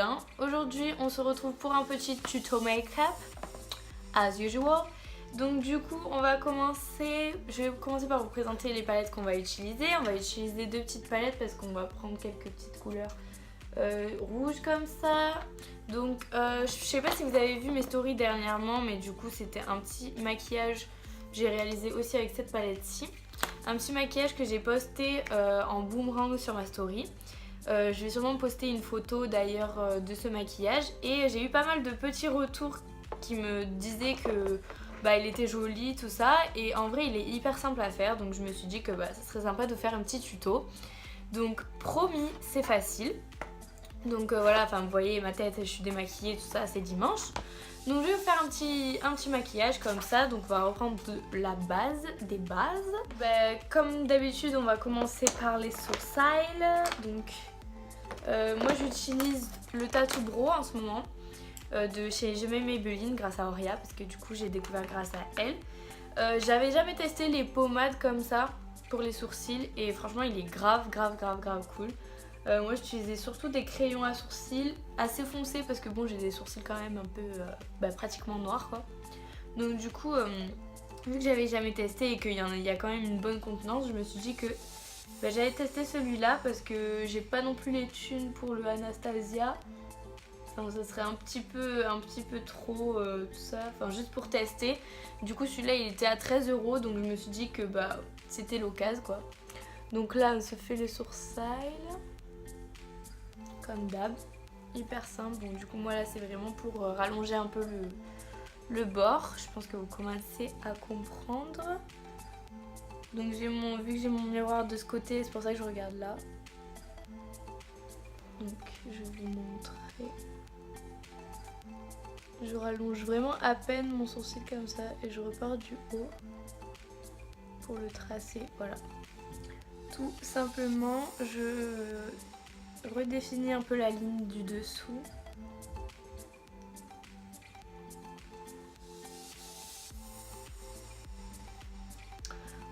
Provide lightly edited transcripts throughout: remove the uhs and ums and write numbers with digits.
matin. Aujourd'hui on se retrouve pour un petit tuto make-up, as usual. Donc du coup on va commencer, je vais commencer par vous présenter les palettes qu'on va utiliser. On va utiliser deux petites palettes parce qu'on va prendre quelques petites couleurs rouges comme ça. Donc je sais pas si vous avez vu mes stories dernièrement, mais du coup c'était un petit maquillage que j'ai réalisé aussi avec cette palette-ci. Un petit maquillage que j'ai posté en boomerang sur ma story. Je vais sûrement poster une photo d'ailleurs de ce maquillage et j'ai eu pas mal de petits retours qui me disaient que il était joli tout ça, et en vrai il est hyper simple à faire, donc je me suis dit que ça serait sympa de faire un petit tuto. Donc promis, c'est facile. Donc voilà, enfin vous voyez ma tête, je suis démaquillée, tout ça, c'est dimanche. Donc je vais faire un petit maquillage comme ça. Donc on va reprendre la base, des bases. Comme d'habitude on va commencer par les sourcils. Donc moi j'utilise le Tattoo Brow en ce moment de chez J'aimais Maybelline grâce à Auria, parce que du coup j'ai découvert grâce à elle. J'avais jamais testé les pommades comme ça pour les sourcils et franchement il est grave cool. Moi j'utilisais surtout des crayons à sourcils assez foncés parce que bon, j'ai des sourcils quand même un peu pratiquement noirs quoi. Donc du coup vu que j'avais jamais testé et qu'il y a quand même une bonne contenance, je me suis dit que j'allais tester celui-là parce que j'ai pas non plus les thunes pour le Anastasia. Enfin, ça serait un petit peu trop tout ça, enfin juste pour tester. Du coup celui-là il était à 13 €, donc je me suis dit que c'était l'occasion quoi. Donc là on se fait les sourcils comme d'hab, hyper simple. Bon du coup moi là c'est vraiment pour rallonger un peu le bord. Je pense que vous commencez à comprendre. Donc vu que j'ai mon miroir de ce côté, c'est pour ça que je regarde là. Donc je vais vous montrer. Je rallonge vraiment à peine mon sourcil comme ça et je repars du haut pour le tracer, voilà. Tout simplement, je redéfinis un peu la ligne du dessous.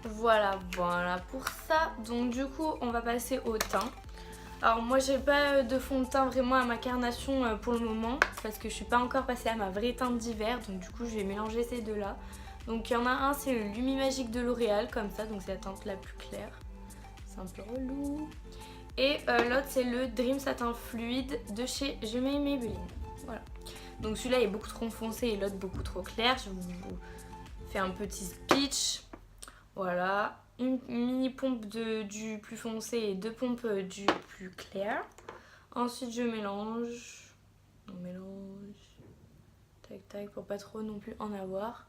Voilà pour ça. Donc du coup on va passer au teint. Alors moi j'ai pas de fond de teint vraiment à ma carnation pour le moment parce que je suis pas encore passée à ma vraie teinte d'hiver, donc du coup je vais mélanger ces deux là. Donc il y en a un, c'est le Lumi Magique de L'Oréal comme ça, donc c'est la teinte la plus claire. C'est un peu relou. Et l'autre c'est le Dream Satin Fluide de chez J'aimais Maybelline. Voilà. Donc celui-là est beaucoup trop foncé et l'autre beaucoup trop clair. Je vous fais un petit speech. Voilà. Une mini pompe du plus foncé et deux pompes du plus clair. Ensuite je mélange. On mélange. Tac tac pour pas trop non plus en avoir.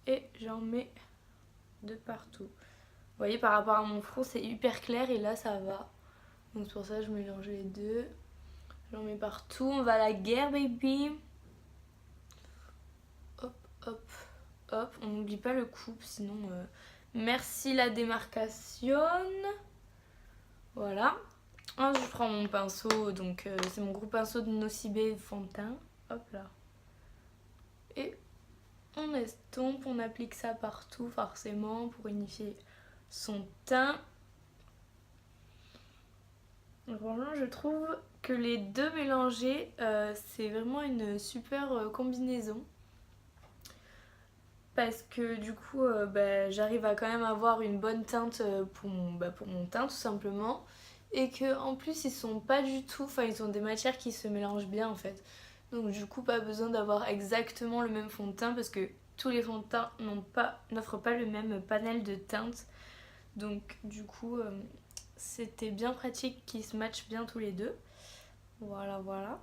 Et j'en mets de partout. Vous voyez par rapport à mon front c'est hyper clair et là ça va. Donc c'est pour ça que je mélange les deux. J'en mets partout. On va à la guerre baby. Hop hop hop. On n'oublie pas le coupe sinon... Merci la démarcation. Voilà. Ensuite je prends mon pinceau, donc c'est mon gros pinceau de Nocibé fond de teint. Hop là. Et on estompe, on applique ça partout forcément pour unifier son teint. Vraiment je trouve que les deux mélangés c'est vraiment une super combinaison. Parce que du coup j'arrive à quand même avoir une bonne teinte pour mon teint tout simplement, et que en plus ils sont pas du tout, enfin ils ont des matières qui se mélangent bien en fait, donc du coup pas besoin d'avoir exactement le même fond de teint parce que tous les fonds de teint n'offrent pas le même panel de teintes, donc du coup c'était bien pratique qu'ils se matchent bien tous les deux. Voilà.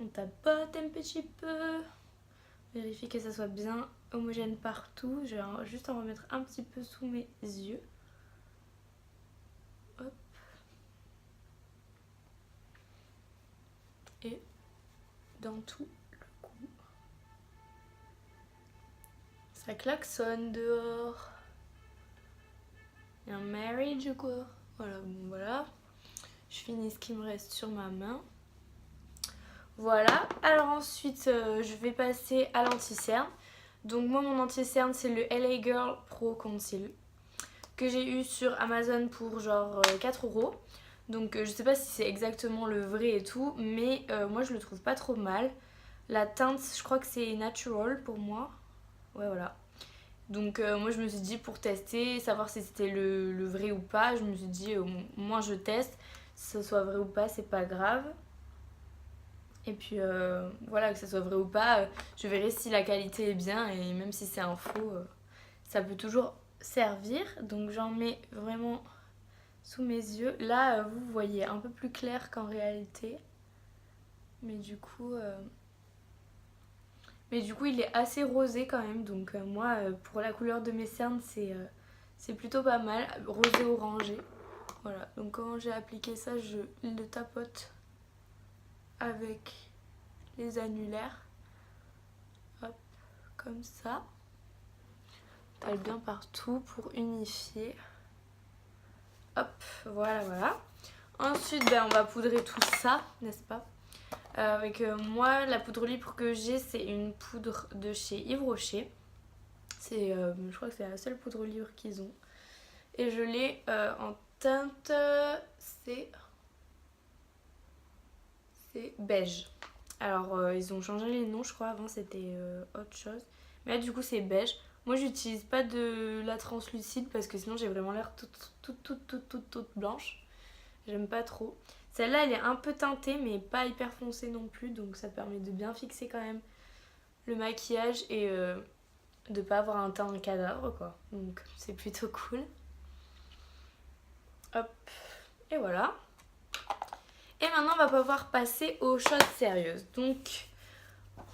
On tapote un petit peu. Vérifie que ça soit bien homogène partout. Je vais juste en remettre un petit peu sous mes yeux. Hop. Et dans tout le cou. Ça klaxonne dehors. Il y a un marriage ou quoi? Voilà, bon voilà. Je finis ce qui me reste sur ma main. Voilà, alors ensuite je vais passer à l'anti-cerne. Donc moi mon anti-cerne c'est le LA Girl Pro Conceal que j'ai eu sur Amazon pour genre 4 €. Donc je sais pas si c'est exactement le vrai et tout, mais moi je le trouve pas trop mal. La teinte, je crois que c'est natural pour moi. Ouais, voilà. Donc moi je me suis dit pour tester, savoir si c'était le vrai ou pas, je me suis dit au moins je teste, si ce soit vrai ou pas c'est pas grave. Et puis voilà, que ce soit vrai ou pas, je verrai si la qualité est bien et même si c'est un faux, ça peut toujours servir. Donc j'en mets vraiment sous mes yeux. Là vous voyez un peu plus clair qu'en réalité. Mais du coup... il est assez rosé quand même, donc moi pour la couleur de mes cernes c'est plutôt pas mal, rosé orangé. Voilà, donc quand j'ai appliqué ça, je le tapote avec les annulaires. Hop, comme ça. On taille bien partout pour unifier. Hop, voilà, voilà. Ensuite, on va poudrer tout ça, n'est-ce pas? Avec moi, la poudre libre que j'ai, c'est une poudre de chez Yves Rocher. Je crois que c'est la seule poudre libre qu'ils ont. Et je l'ai en teinte, c'est beige. Alors ils ont changé les noms, je crois. Avant c'était autre chose. Mais là du coup c'est beige. Moi j'utilise pas de la translucide parce que sinon j'ai vraiment l'air toute blanche. J'aime pas trop. Celle-là elle est un peu teintée mais pas hyper foncée non plus. Donc ça permet de bien fixer quand même le maquillage et de pas avoir un teint cadavre quoi. Donc c'est plutôt cool. Hop, et voilà. Et maintenant on va pouvoir passer aux choses sérieuses. Donc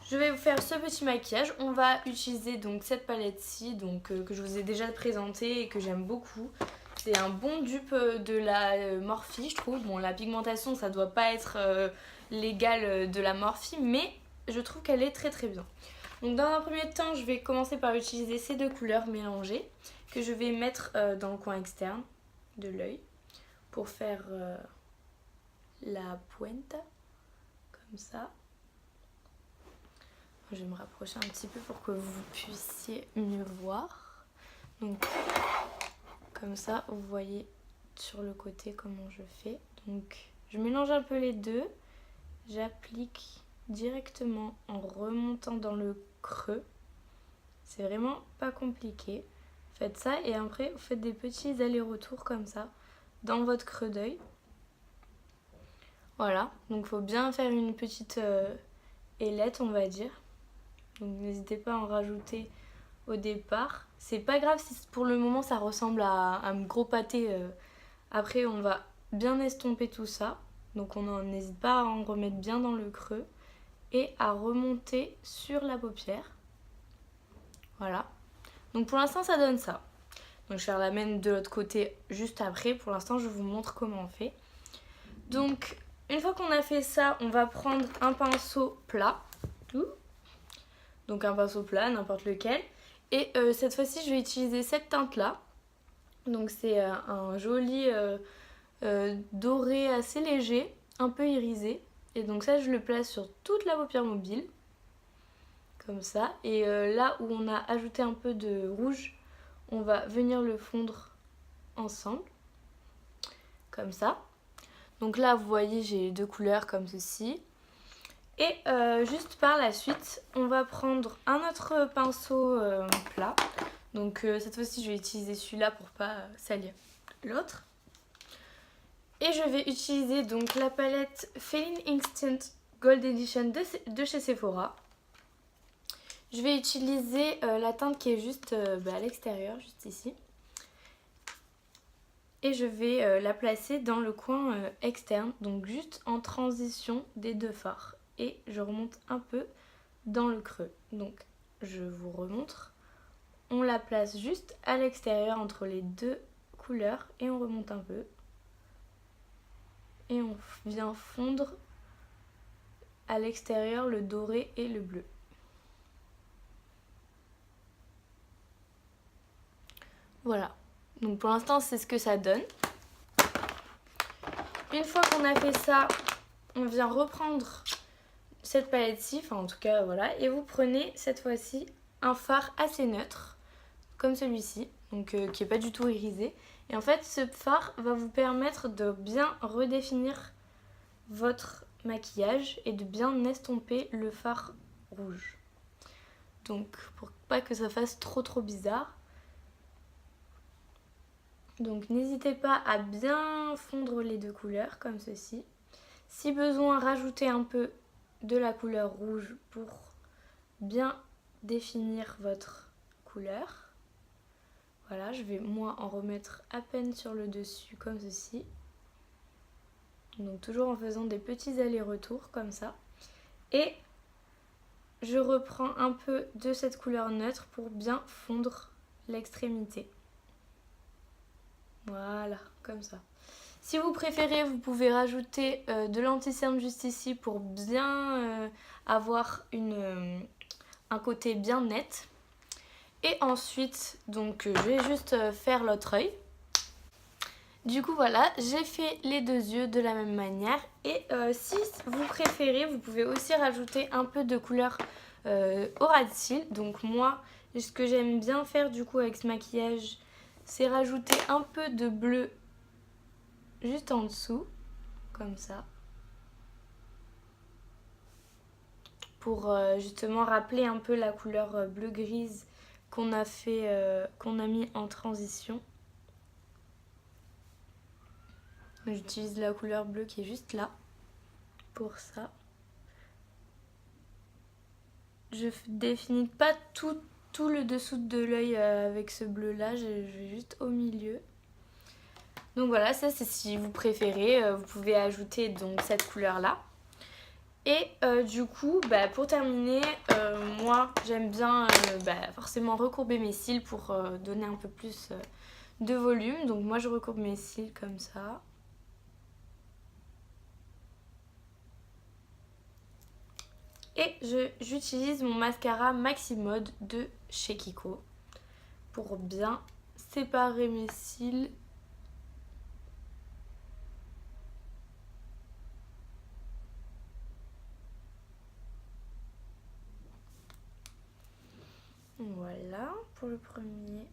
je vais vous faire ce petit maquillage. On va utiliser donc cette palette-ci que je vous ai déjà présentée et que j'aime beaucoup. C'est un bon dupe de la Morphe, je trouve. Bon, la pigmentation ça doit pas être l'égal de la Morphe, mais je trouve qu'elle est très très bien. Donc dans un premier temps, je vais commencer par utiliser ces deux couleurs mélangées que je vais mettre dans le coin externe de l'œil pour faire la pointe, comme ça. Je vais me rapprocher un petit peu pour que vous puissiez mieux voir. Donc comme ça, vous voyez sur le côté comment je fais. Donc je mélange un peu les deux, j'applique directement en remontant dans le creux. C'est vraiment pas compliqué. Faites ça et après vous faites des petits allers-retours comme ça dans votre creux d'œil. Voilà, donc il faut bien faire une petite ailette on va dire. Donc n'hésitez pas à en rajouter au départ. C'est pas grave si pour le moment ça ressemble à un gros pâté. Après on va bien estomper tout ça. Donc on n'hésite pas à en remettre bien dans le creux et à remonter sur la paupière. Voilà. Donc pour l'instant ça donne ça. Donc je vais faire la même de l'autre côté juste après. Pour l'instant je vous montre comment on fait. Donc une fois qu'on a fait ça, on va prendre un pinceau plat. Donc un pinceau plat, n'importe lequel. Et cette fois-ci je vais utiliser cette teinte là. Donc c'est un joli doré assez léger, un peu irisé. Et donc ça je le place sur toute la paupière mobile. Comme ça. Et là où on a ajouté un peu de rouge, on va venir le fondre ensemble. Comme ça. Donc là vous voyez j'ai deux couleurs comme ceci. Et juste par la suite, on va prendre un autre pinceau plat. Donc cette fois-ci, je vais utiliser celui-là pour pas salir l'autre. Et je vais utiliser donc la palette Feeling Instant Gold Edition de chez Sephora. Je vais utiliser la teinte qui est juste à l'extérieur, juste ici. Et je vais la placer dans le coin externe, donc juste en transition des deux fards. Et je remonte un peu dans le creux. Donc je vous remontre. On la place juste à l'extérieur entre les deux couleurs et on remonte un peu. Et on vient fondre à l'extérieur le doré et le bleu. Voilà. Donc pour l'instant c'est ce que ça donne. Une fois qu'on a fait ça, on vient reprendre cette palette-ci, enfin en tout cas voilà, et vous prenez cette fois-ci un fard assez neutre, comme celui-ci, donc qui n'est pas du tout irisé, Et en fait, ce fard va vous permettre de bien redéfinir votre maquillage et de bien estomper le fard rouge. Donc, pour pas que ça fasse trop bizarre. Donc, n'hésitez pas à bien fondre les deux couleurs, comme ceci. Si besoin, rajoutez un peu de la couleur rouge pour bien définir votre couleur. Voilà, je vais moi en remettre à peine sur le dessus comme ceci. Donc toujours en faisant des petits allers-retours comme ça. Et je reprends un peu de cette couleur neutre pour bien fondre l'extrémité. Voilà, comme ça. Si vous préférez, vous pouvez rajouter de l'anti-cerne juste ici pour bien avoir un côté bien net. Et ensuite, donc je vais juste faire l'autre œil. Du coup voilà, j'ai fait les deux yeux de la même manière. Et si vous préférez, vous pouvez aussi rajouter un peu de couleur au ras de cils. Donc moi, ce que j'aime bien faire du coup avec ce maquillage, c'est rajouter un peu de bleu juste en dessous, comme ça. Pour justement rappeler un peu la couleur bleu-grise qu'on a mis en transition. J'utilise la couleur bleue qui est juste là pour ça. Je définis pas tout le dessous de l'œil avec ce bleu là, je vais juste au milieu. Donc voilà, ça c'est si vous préférez, vous pouvez ajouter donc cette couleur là. Et du coup, pour terminer, moi j'aime bien forcément recourber mes cils pour donner un peu plus de volume. Donc moi je recourbe mes cils comme ça. Et j'utilise mon mascara Maximode de chez Kiko pour bien séparer mes cils. Voilà pour le premier.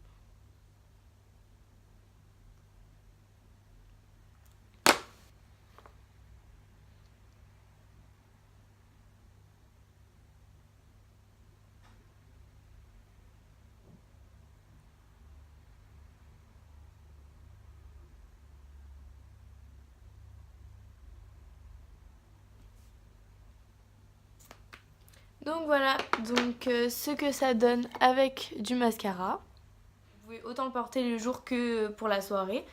Donc voilà, ce que ça donne avec du mascara. Vous pouvez autant le porter le jour que pour la soirée.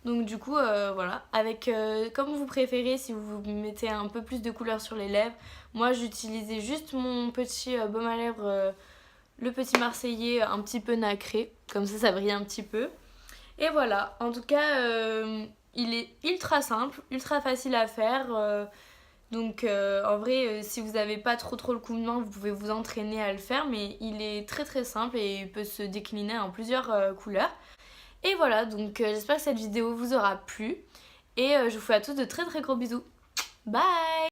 Donc du coup, voilà, avec comme vous préférez, si vous mettez un peu plus de couleur sur les lèvres. Moi, j'utilisais juste mon petit baume à lèvres, le petit Marseillais, un petit peu nacré. Comme ça brille un petit peu. Et voilà, en tout cas, il est ultra simple, ultra facile à faire. Donc en vrai, si vous n'avez pas trop le coup de main, vous pouvez vous entraîner à le faire. Mais il est très simple et il peut se décliner en plusieurs couleurs. Et voilà, donc j'espère que cette vidéo vous aura plu. Et je vous fais à tous de très gros bisous. Bye!